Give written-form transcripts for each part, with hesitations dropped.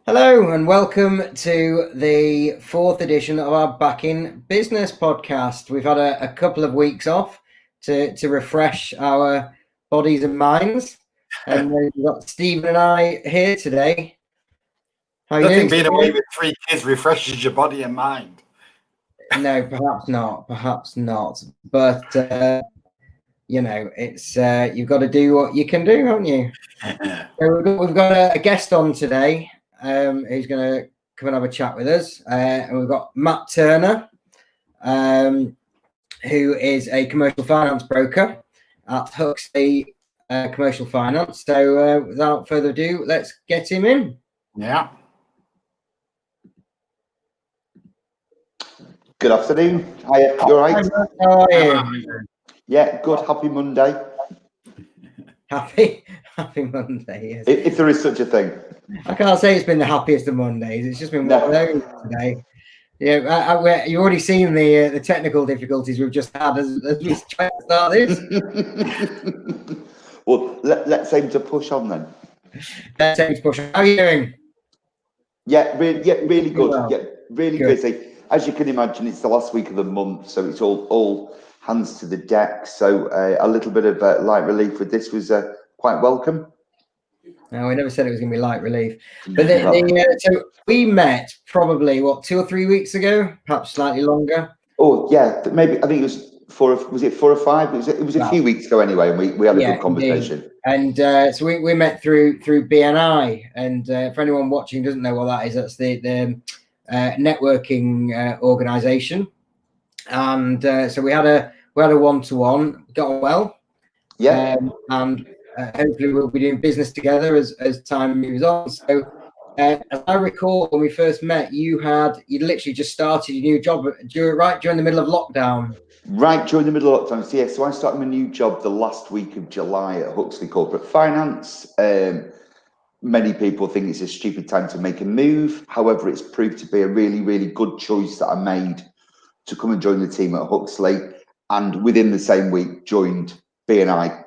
Hello and welcome to the fourth edition of our Back in Business podcast. We've had a couple of weeks off to refresh our bodies and minds, and we've got Stephen and I here today. How are you doing? I think being away with 3 kids refreshes your body and mind. No, perhaps not. But it's you've got to do what you can do, haven't you? So we've got a guest on today. Who's going to come and have a chat with us. And we've got Matt Turner, who is a commercial finance broker at Huxley Commercial Finance. So without further ado, let's get him in. Yeah. Good afternoon. Hi, you all right? How are you? Yeah, good. Happy Monday. Happy Monday. Yes. If there is such a thing. I can't say it's been the happiest of Mondays. It's just been one of those today. Yeah, you've already seen the technical difficulties we've just had as we try to start this. Well, let's aim to push on then. Let's aim to push on. How are you doing? Yeah, really good. Well. Yeah, really good. Busy. As you can imagine, it's the last week of the month, so it's all hands to the deck. So a little bit of light relief with this was quite welcome. No, we never said it was going to be light relief. But so we met probably 2 or 3 weeks ago, perhaps slightly longer. Oh yeah, maybe I think it was 4 or 5? It was a few weeks ago anyway, and we had a good conversation. Indeed. And so we met through BNI, and for anyone watching who doesn't know what that is, that's the networking organization. And so we had a one-to-one, got on well. Yeah. And hopefully we'll be doing business together as time moves on. So as I recall, when we first met, you'd literally just started your new job during the middle of lockdown. Right during the middle of lockdown. So, so I started my new job the last week of July at Huxley Corporate Finance. Many people think it's a stupid time to make a move. However, it's proved to be a really, really good choice that I made to come and join the team at Huxley. And within the same week, joined BNI.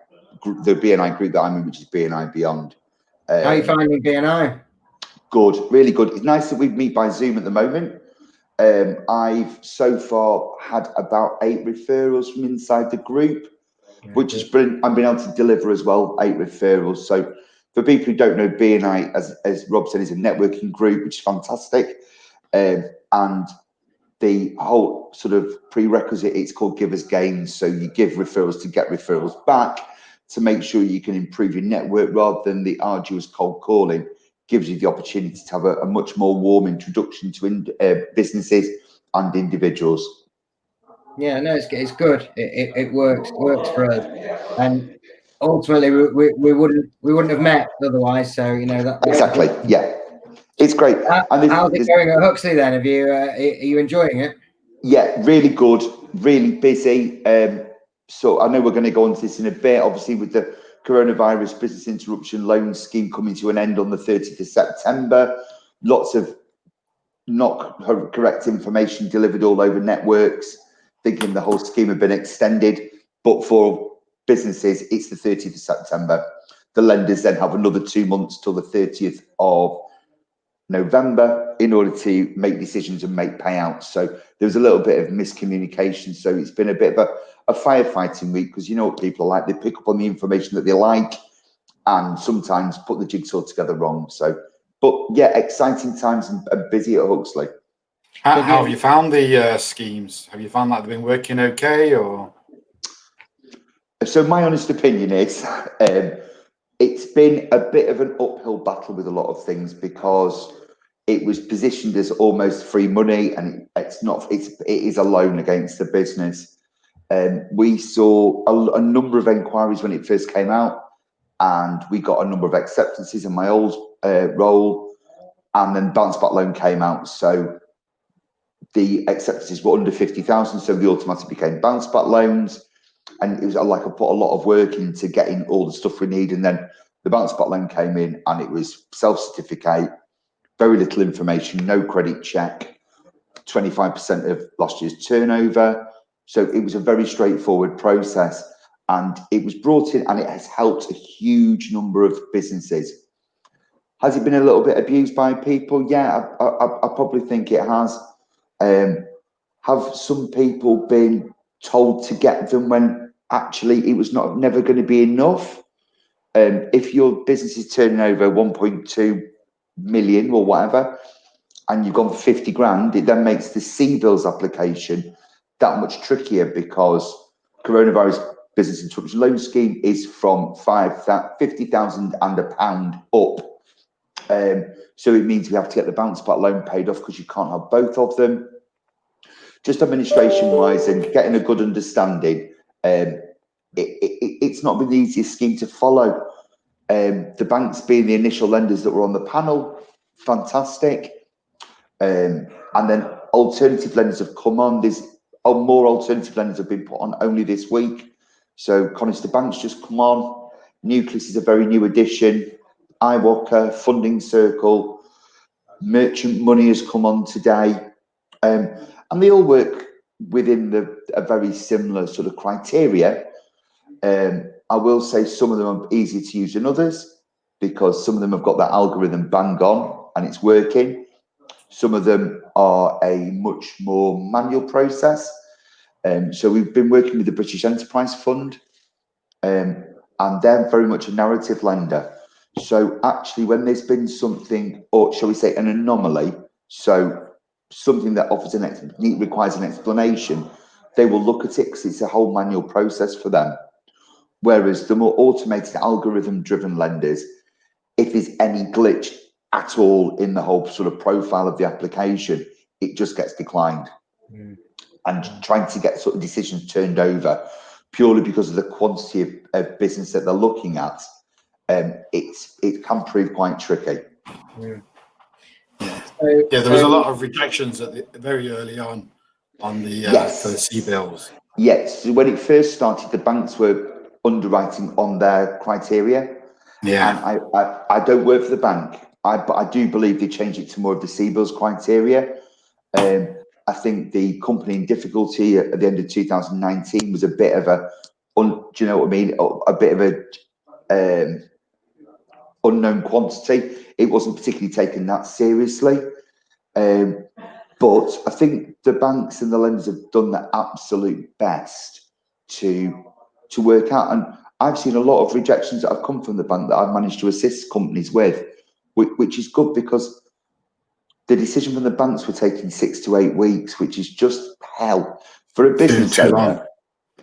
The BNI group that I'm in, which is BNI Beyond. How are you finding BNI? Good, really good. It's nice that we meet by Zoom at the moment. I've so far had about 8 referrals from inside the group, which is brilliant. I've been able to deliver as well 8 referrals. So for people who don't know, BNI, as Rob said, is a networking group, which is fantastic. And the whole sort of prerequisite, it's called givers gains. So you give referrals to get referrals back, to make sure you can improve your network rather than the arduous cold calling. Gives you the opportunity to have a much more warm introduction to businesses and individuals. Yeah, no, it's good. It works for us, and ultimately we wouldn't have met otherwise. So that exactly. Yeah, it's great. How's it going at Huxley then? Are you enjoying it? Yeah, really good, really busy. So I know we're going to go into this in a bit. Obviously, with the coronavirus business interruption loan scheme coming to an end on the 30th of September, lots of not correct information delivered all over networks, thinking the whole scheme had been extended. But for businesses, it's the 30th of September. The lenders then have another 2 months till the 30th of November in order to make decisions and make payouts. So there was a little bit of miscommunication. So it's been a bit of a firefighting week, because you know what people are like, they pick up on the information that they like and sometimes put the jigsaw together wrong. So, but yeah, exciting times and busy at Huxley. How have you found the schemes? Have you found that they've been working okay, or? So my honest opinion is it's been a bit of an uphill battle with a lot of things, because it was positioned as almost free money, and it's not. It is a loan against the business. We saw a number of inquiries when it first came out, and we got a number of acceptances in my old role, and then bounce back loan came out. So the acceptances were under 50,000, so they automatically became bounce back loans. And it was like I put a lot of work into getting all the stuff we need, and then the bounce back loan came in, and it was self-certificate, very little information, no credit check, 25% of last year's turnover. So it was a very straightforward process, and it was brought in, and it has helped a huge number of businesses. Has it been a little bit abused by people? Yeah, I probably think it has. Have some people been told to get them when actually it was never going to be enough? If your business is turning over 1.2 million or whatever, and you've gone for 50 grand, it then makes the CBILS application that much trickier, because coronavirus business interruption loan scheme is from 50,000 and £1 up. So it means we have to get the bounce back loan paid off, because you can't have both of them. Just administration wise and getting a good understanding, it's not been the easiest scheme to follow. The banks being the initial lenders that were on the panel, fantastic. And then alternative lenders have come on. There's more alternative lenders have been put on only this week. So Conister Bank's just come on. Nucleus is a very new addition. iWalker, Funding Circle, Merchant Money has come on today. And they all work within a very similar sort of criteria. I will say some of them are easier to use than others, because some of them have got that algorithm bang on and it's working. Some of them are a much more manual process. So we've been working with the British Enterprise Fund, and they're very much a narrative lender. So actually, when there's been something, or shall we say an anomaly, so something that requires an explanation, they will look at it, because it's a whole manual process for them. Whereas the more automated algorithm-driven lenders, if there's any glitch at all in the whole sort of profile of the application, it just gets declined. And trying to get sort of decisions turned over purely because of the quantity of business that they're looking at, it can prove quite tricky. Yeah, there was a lot of rejections very early on the yes. for the CBILS. Yes, so when it first started, the banks were underwriting on their criteria. Yeah, and I don't work for the bank, but I do believe they changed it to more of the CBILS criteria. I think the company in difficulty at the end of 2019 was a bit of do you know what I mean? A bit of a unknown quantity. It wasn't particularly taken that seriously. But I think the banks and the lenders have done their absolute best to work out. And I've seen a lot of rejections that have come from the bank that I've managed to assist companies with, which is good, because the decision from the banks were taking 6 to 8 weeks, which is just hell for a business owner.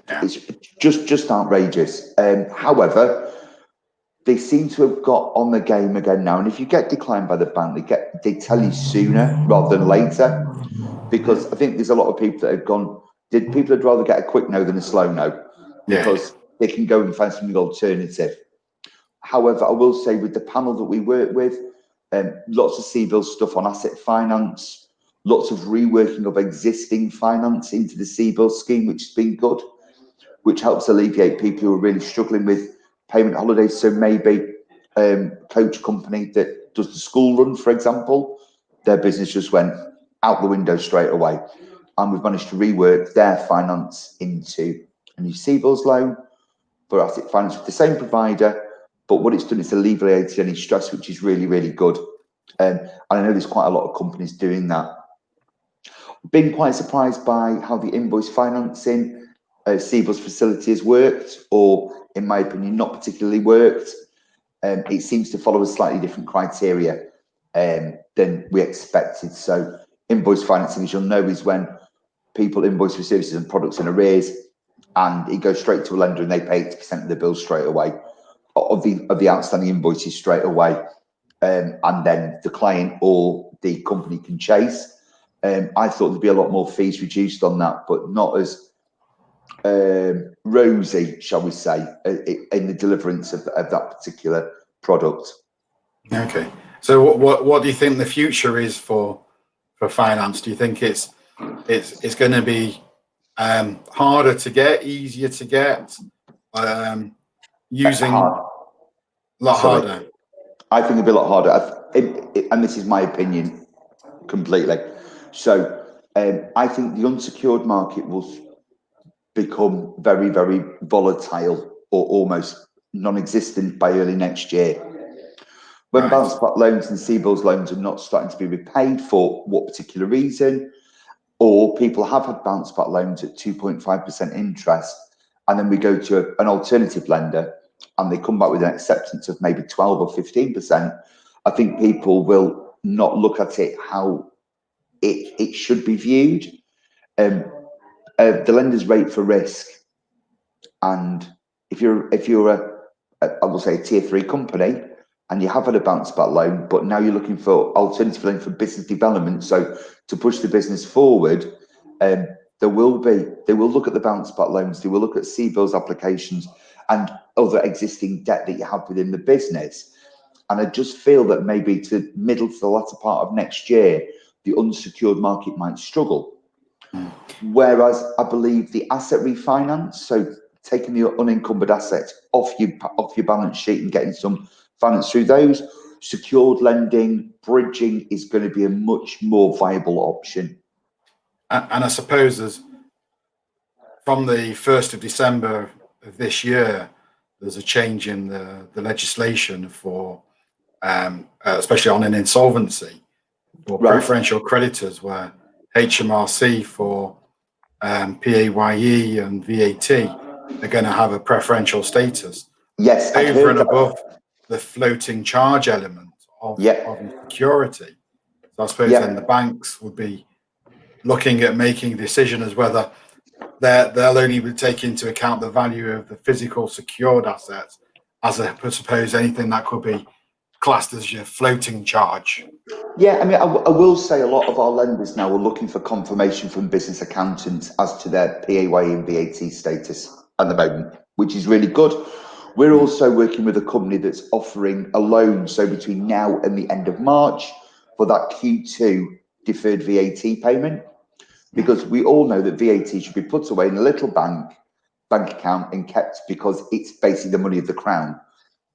Yeah. It's just outrageous. However, they seem to have got on the game again now. And if you get declined by the bank, they tell you sooner rather than later, because I think there's a lot of people that have gone. People would rather get a quick no than a slow no, because they can go and find something alternative. However, I will say with the panel that we work with, lots of CBILS stuff on asset finance, lots of reworking of existing finance into the CBILS scheme, which has been good, which helps alleviate people who are really struggling with payment holidays. So maybe coach company that does the school run, for example, their business just went out the window straight away. And we've managed to rework their finance into a new CBILS loan for asset finance with the same provider. But what it's done is alleviated any stress, which is really, really good. And I know there's quite a lot of companies doing that. Been quite surprised by how the invoice financing CBILS facility has worked, or in my opinion, not particularly worked. It seems to follow a slightly different criteria than we expected. So invoice financing, as you'll know, is when people invoice for services and products in arrears, and it goes straight to a lender and they pay 80% of the bill straight away, of the outstanding invoices straight away. And then the client or the company can chase. I thought there'd be a lot more fees reduced on that, but not as rosy, shall we say, in the deliverance of that particular product. Okay. So what do you think the future is for finance? Do you think it's going to be harder to get, easier to get, using a lot harder? I think it'll be a lot harder, and this is my opinion completely. So I think the unsecured market will become very, very volatile, or almost non-existent by early next year. When bounce back loans and CBILS loans are not starting to be repaid for what particular reason, or people have had bounce back loans at 2.5% interest, and then we go to an alternative lender and they come back with an acceptance of maybe 12 or 15%, I think people will not look at it how it should be viewed. The lender's rate for risk, and if you're I will say a tier 3 company and you have had a bounce back loan, but now you're looking for alternative loan for business development, so to push the business forward, they will look at the bounce back loans, they will look at CBILS applications and other existing debt that you have within the business. And I just feel that maybe to middle to the latter part of next year, the unsecured market might struggle. Whereas I believe the asset refinance, so taking the unencumbered assets off your balance sheet and getting some finance through those, secured lending, bridging is going to be a much more viable option. And I suppose from the 1st of December of this year, there's a change in the legislation for, especially on an insolvency, for preferential creditors, where HMRC for PAYE and VAT are going to have a preferential status. Yes, over and above the floating charge element of security. So I suppose then the banks would be looking at making a decision as whether they'll only take into account the value of the physical secured assets, as opposed to anything that could be classed as your floating charge. Yeah, I mean, I will say a lot of our lenders now are looking for confirmation from business accountants as to their PAYE and VAT status at the moment, which is really good. We're also working with a company that's offering a loan, so between now and the end of March, for that Q2 deferred VAT payment, because we all know that VAT should be put away in a little bank account and kept, because it's basically the money of the crown.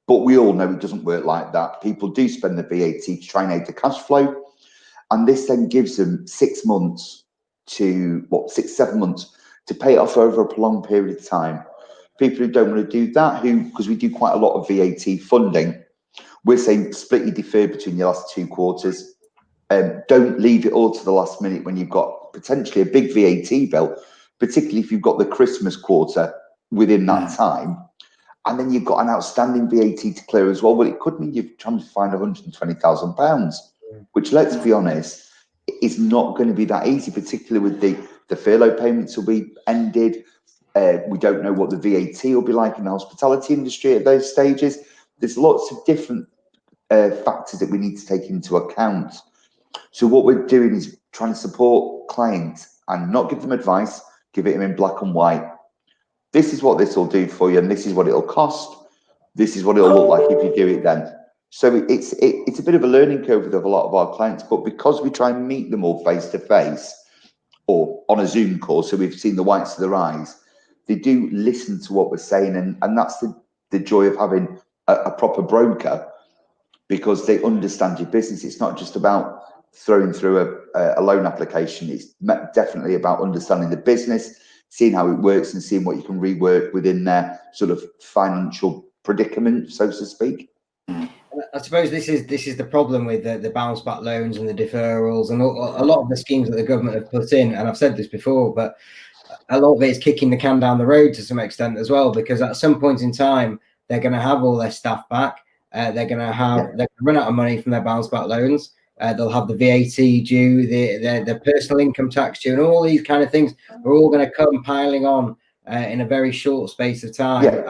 But we all know it doesn't work like that. People do spend the VAT to try and aid the cash flow. And this then gives them 6 months to, 7 months to pay it off over a prolonged period of time. People who don't want to do that, because we do quite a lot of VAT funding, we're saying split your deferred between your last 2 quarters. Don't leave it all to the last minute when you've got potentially a big VAT bill, particularly if you've got the Christmas quarter within that time. And then you've got an outstanding VAT to clear as well. Well, it could mean you're trying to find £120,000, which, let's be honest, is not going to be that easy, particularly with the furlough payments will be ended. We don't know what the VAT will be like in the hospitality industry at those stages. There's lots of different factors that we need to take into account. So what we're doing is trying to support clients and not give them advice, give it in black and white. This is what this will do for you, and this is what it'll cost. This is what it'll look like if you do it then. So it's a bit of a learning curve with a lot of our clients, but because we try and meet them all face to face or on a Zoom call, so we've seen the whites of their eyes, they do listen to what we're saying, and that's the joy of having a proper broker, because they understand your business. It's not just about throwing through a loan application. It's definitely about understanding the business, seeing how it works, and seeing what you can rework within their sort of financial predicament, so to speak. I suppose this is the problem with the bounce back loans and the deferrals and a lot of the schemes that the government have put in. And I've said this before, but a lot of it is kicking the can down the road to some extent as well, because at some point in time they're going to have all their staff back. They're going to run out of money from their bounce back loans. They'll have the VAT due, their personal income tax due, and all these kind of things are all going to come piling on in a very short space of time.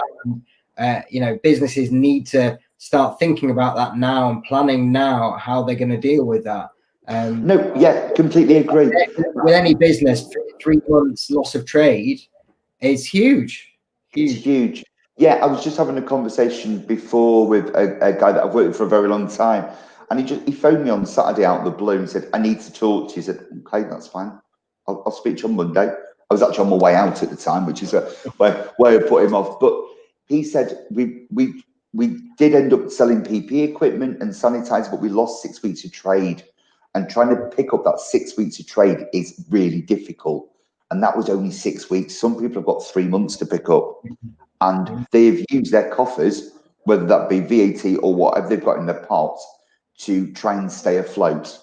And, businesses need to start thinking about that now and planning now how they're going to deal with that. Completely agree. With any business, 3 months loss of trade is huge. It's huge. Yeah, I was just having a conversation before with a guy that I've worked with for a very long time. And he phoned me on Saturday out of the blue and said, I need to talk to you. He said, okay, that's fine. I'll speak to you on Monday. I was actually on my way out at the time, which is a way of putting him off. But he said, we did end up selling PPE equipment and sanitizer, but we lost 6 weeks of trade. And trying to pick up that 6 weeks of trade is really difficult. And that was only 6 weeks. Some people have got 3 months to pick up. And they've used their coffers whether that be VAT or whatever they've got in their pot, to try and stay afloat.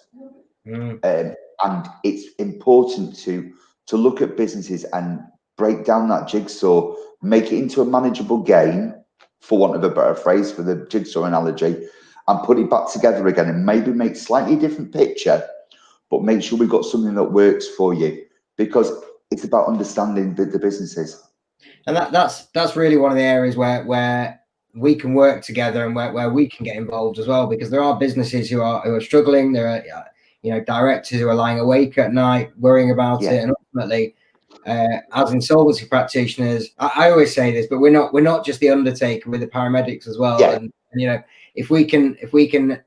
And it's important to look at businesses and break down that jigsaw, make it into a manageable game, for want of a better phrase for the jigsaw analogy, and put it back together again, and maybe make slightly different picture, but make sure we've got something that works for you, because it's about understanding the businesses. And that's really one of the areas where we can work together, and where we can get involved as well, because there are businesses who are struggling. There are directors who are lying awake at night worrying about it, and ultimately, as insolvency practitioners, I always say this, but we're not just the undertaker, we're the paramedics as well. And if we can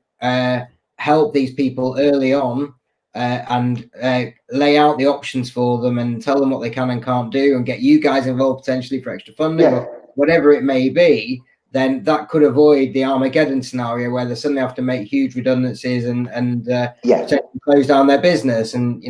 help these people early on, and lay out the options for them and tell them what they can and can't do, and get you guys involved potentially for extra funding or whatever it may be, then that could avoid the Armageddon scenario where they suddenly have to make huge redundancies and close down their business. And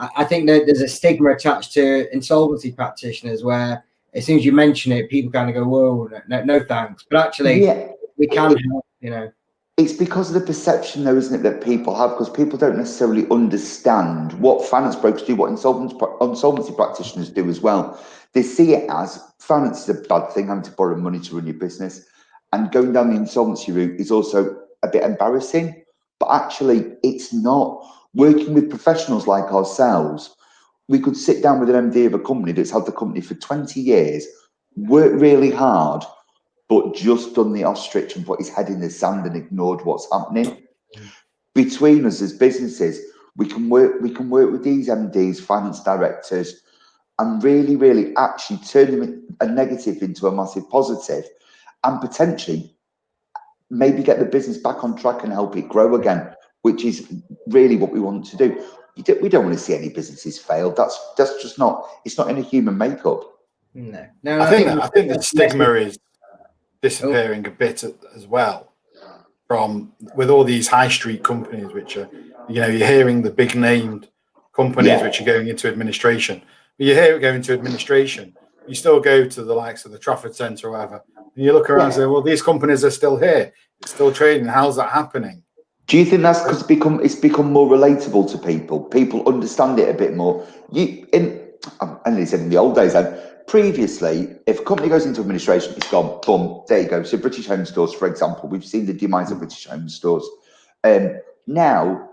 I think that there's a stigma attached to insolvency practitioners where as soon as you mention it, people kind of go, whoa, no thanks. But actually, we can help, It's because of the perception, though, isn't it, that people have, because people don't necessarily understand what finance brokers do, what insolvency practitioners do as well. They see it as finance is a bad thing, having to borrow money to run your business. And going down the insolvency route is also a bit embarrassing. But actually, it's not. Working with professionals like ourselves, we could sit down with an MD of a company that's had the company for 20 years, work really hard, but just done the ostrich and put his head in the sand and ignored what's happening. Between us as businesses, we can work with these MDs, finance directors, and really, really actually turn a negative into a massive positive, and potentially maybe get the business back on track and help it grow again, which is really what we want to do. We don't want to see any businesses fail. That's just not. It's not in a human makeup. No. I think the stigma is disappearing a bit as well, from with all these high street companies, which are, you're hearing the big named companies which are going into administration. But you hear it going into administration, you still go to the likes of the Trafford Centre or whatever, and you look around and say, well, these companies are still here, it's still trading. How's that happening? Do you think that's because it's become more relatable to people? People understand it a bit more. And they said in the old days, then previously, if a company goes into administration, it's gone, boom, there you go. So British Home Stores, for example, we've seen the demise of British Home Stores. Now,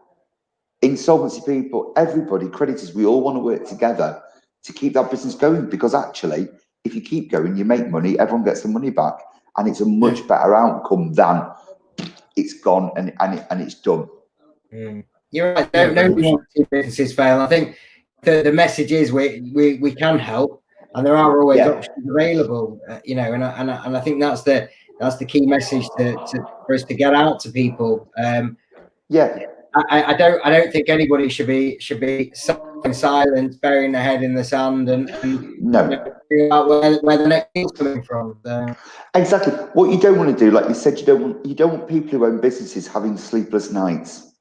insolvency people, everybody, creditors, we all want to work together to keep that business going, because actually, if you keep going, you make money, everyone gets the money back, and it's a much better outcome than it's gone and it's done. You're right. Nobody wants to see businesses fail. I think the message is we can help, and there are always options available. And I think that's the key message for us to get out to people. I don't think anybody should be in silence, burying their head in the sand, and figuring out where the next deal's coming from. Exactly. What you don't want to do, like you said, you don't want people who own businesses having sleepless nights.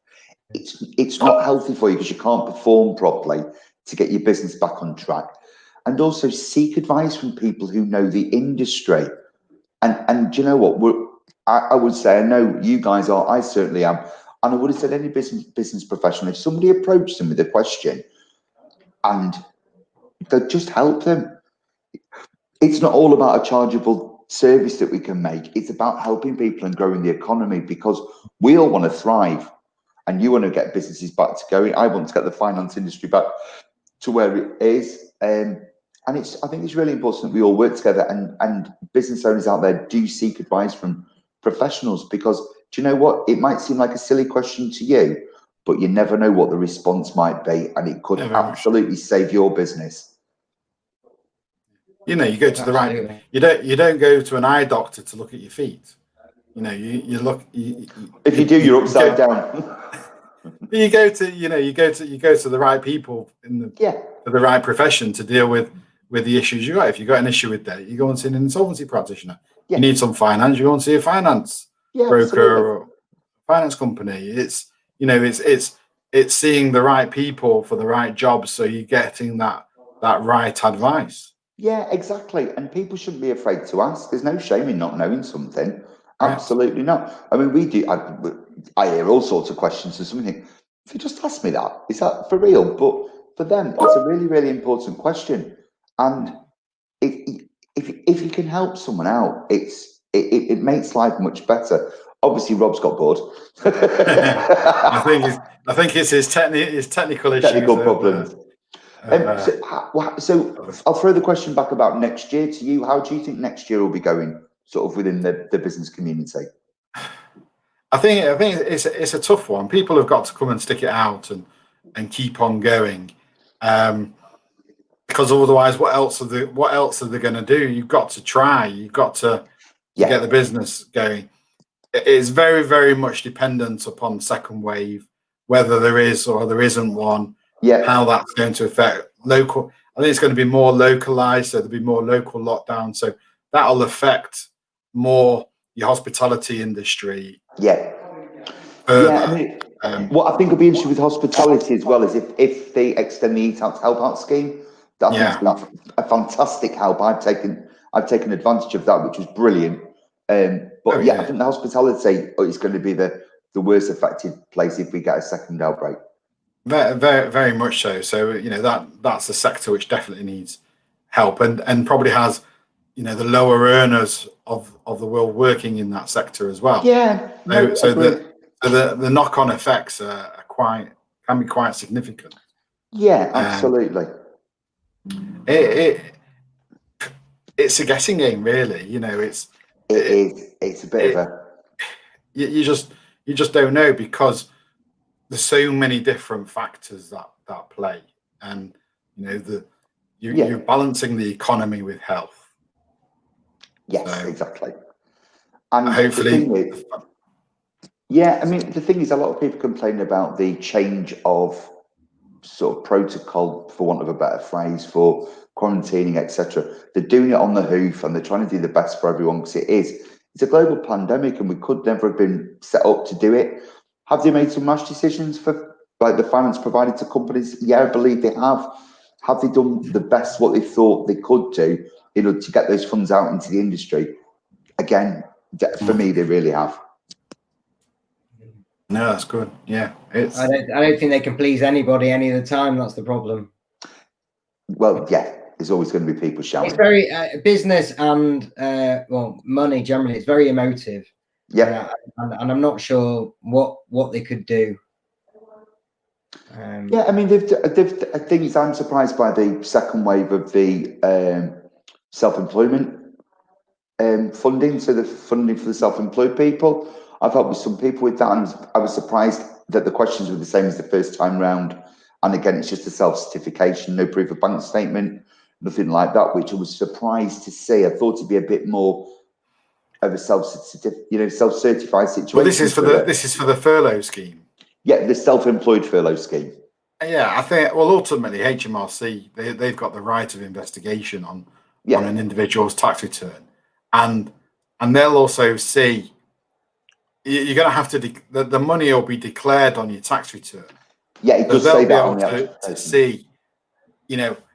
It's not healthy for you, because you can't perform properly to get your business back on track. And also seek advice from people who know the industry. And do you know what? I would say, I know you guys are, I certainly am. And I would have said any business professional, if somebody approached them with a question and they'd just help them. It's not all about a chargeable service that we can make. It's about helping people and growing the economy, because we all want to thrive, and you want to get businesses back to going. I want to get the finance industry back to where it is. I think it's really important that we all work together, and business owners out there do seek advice from professionals, because do you know what? It might seem like a silly question to you, but you never know what the response might be, and it could absolutely save your business. You go to the right. You don't go to an eye doctor to look at your feet. You look. If you do, you're upside down. You go to the right people for the right profession to deal with the issues you got. If you got an issue with that, you go and see an insolvency practitioner. You need some finance, you go and see a finance broker or finance company. It's seeing the right people for the right jobs, so you're getting that right advice. Yeah, exactly. And people shouldn't be afraid to ask. There's no shame in not knowing something. Absolutely not. I mean, we do. I hear all sorts of questions and something. If you just ask me that, is that for real? But for them, it's a really, really important question. And if you can help someone out, it makes life much better. Obviously, Rob's got bored. I think it's his technical issues. Technical problems. So I'll throw the question back about next year to you. How do you think next year will be going, sort of within the business community? I think it's a tough one. People have got to come and stick it out and keep on going, because otherwise, what else are they going to do? You've got to try. You've got to get the business going. It's very, very much dependent upon second wave, whether there is or there isn't one. Yeah. How that's going to affect local. I think it's going to be more localized, so there'll be more local lockdown. So that'll affect more your hospitality industry. Yeah. Further. Yeah. I mean, what I think will be interesting with hospitality as well is if they extend the Eat Out to Help Out scheme. I think that's a fantastic help. I've taken advantage of that, which was brilliant. But I think the hospitality is going to be the worst affected place if we get a second outbreak. Very, very, very much so. So that's a sector which definitely needs help and probably has the lower earners of the world working in that sector as well. Yeah. So the knock-on effects can be quite significant. Yeah, absolutely. It's a guessing game, really. It's a bit of a. You just don't know, because there's so many different factors that play, and you're balancing the economy with health. Yes, exactly. And hopefully, I mean, the thing is, a lot of people complain about the change of sort of protocol, for want of a better phrase, for quarantining, etc. They're doing it on the hoof, and they're trying to do the best for everyone, because it's a global pandemic, and we could never have been set up to do it. Have they made some rash decisions for like the finance provided to companies? Yeah, I believe they have. Have they done the best what they thought they could do in order to get those funds out into the industry? Again, for me, they really have. No, that's good. Yeah, I don't think they can please anybody any of the time. That's the problem. Well, yeah, there's always going to be people shouting. It's very business and money generally. It's very emotive. Yeah, and I'm not sure what they could do. I mean, things. I'm surprised by the second wave of the self-employment funding. So the funding for the self-employed people. I've helped with some people with that, and I was surprised that the questions were the same as the first time round. And again, it's just a self-certification, no proof of bank statement, nothing like that, which I was surprised to see. I thought it'd be a bit more of a self-certified situation. Well, this is for the furlough scheme. Yeah, the self-employed furlough scheme. Yeah, I think. Well, ultimately, HMRC they've got the right of investigation on an individual's tax return, and they'll also see. You're going to have to the money will be declared on your tax return. Yeah, it does say that on the application. To see,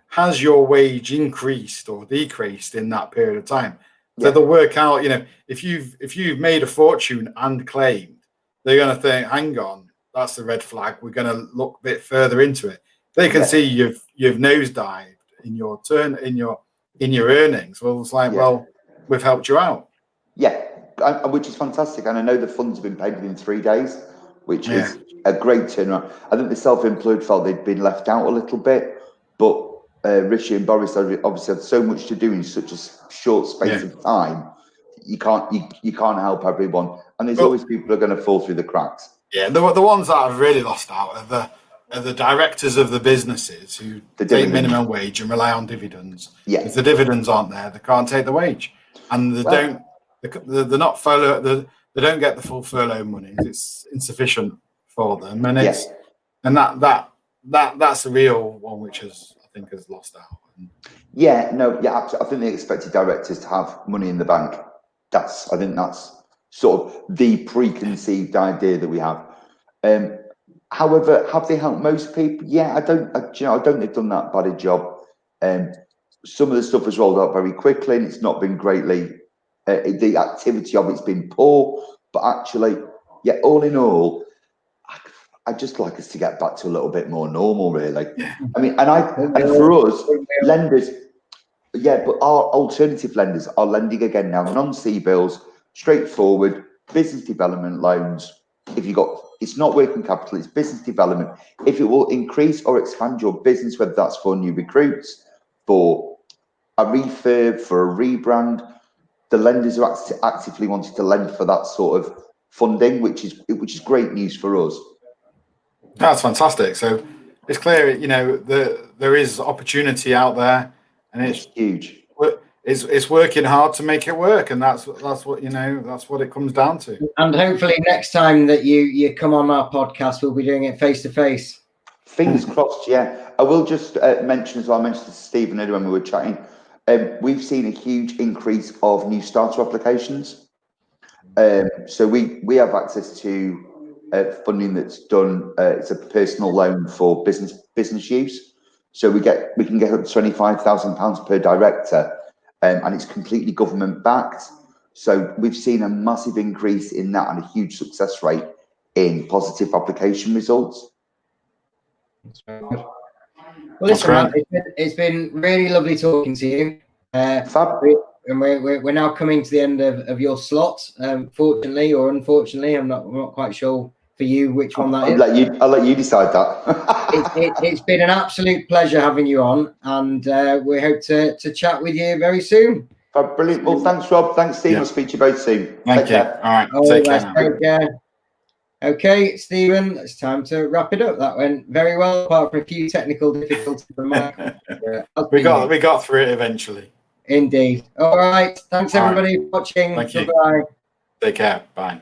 has your wage increased or decreased in that period of time? So they'll work out. If you've made a fortune and claimed, they're going to think, hang on, that's the red flag. We're going to look a bit further into it. They can see you've nosedived in your earnings. Well, it's like, well, we've helped you out. Yeah. Which is fantastic, and I know the funds have been paid within 3 days, which is a great turnaround. I think the self-employed felt they'd been left out a little bit, but Rishi and Boris obviously had so much to do in such a short space of time. You can't help everyone, and there's always people who are going to fall through the cracks. Yeah, the ones that have really lost out are the directors of the businesses who take minimum wage and rely on dividends. Yeah. If the dividends aren't there, they can't take the wage, and they're not furlough. They don't get the full furlough money. It's insufficient for them, and that's a real one which I think has lost out. I think they expected directors to have money in the bank. I think that's sort of the preconceived idea that we have. However, have they helped most people? Yeah, I don't think they've done that bad a job. some of the stuff has rolled out very quickly, and it's not been greatly. The activity of it's been poor, but actually, yeah, all in all, I'd just like us to get back to a little bit more normal, really. I mean, and for us, lenders, yeah, but our alternative lenders are lending again now, non-CBILS, straightforward, business development loans. If you got, it's not working capital, it's business development. If it will increase or expand your business, whether that's for new recruits, for a refurb, for a rebrand, the lenders are actively wanting to lend for that sort of funding, which is great news for us. That's fantastic. So it's clear, you know, there is opportunity out there, and it's huge. It's working hard to make it work, and that's what, you know, that's what it comes down to. And hopefully next time that you come on our podcast, we'll be doing it face to face. Fingers crossed. Yeah, I will just mention as well. I mentioned to Stephen earlier when we were chatting. We've seen a huge increase of new starter applications. So we have access to funding that's done. It's a personal loan for business use. So we can get up to £25,000 per director, and it's completely government backed. So we've seen a massive increase in that and a huge success rate in positive application results. Well, listen, Matt, it's been really lovely talking to you. Fab. And we're now coming to the end of your slot. Fortunately or unfortunately, I'm not quite sure for you which one that is. I'll let you decide that. It's been an absolute pleasure having you on, and we hope to chat with you very soon. Fab, brilliant. Well, thanks, Rob. Thanks, Steve. Yeah. I'll speak to you both soon. Thank you. All right. Take care now. Take care. Okay, Stephen, it's time to wrap it up. That went very well, apart from a few technical difficulties from Mike. we got through it eventually. Indeed. All right. Thanks everybody for watching. Thank you. Bye. Take care. Bye.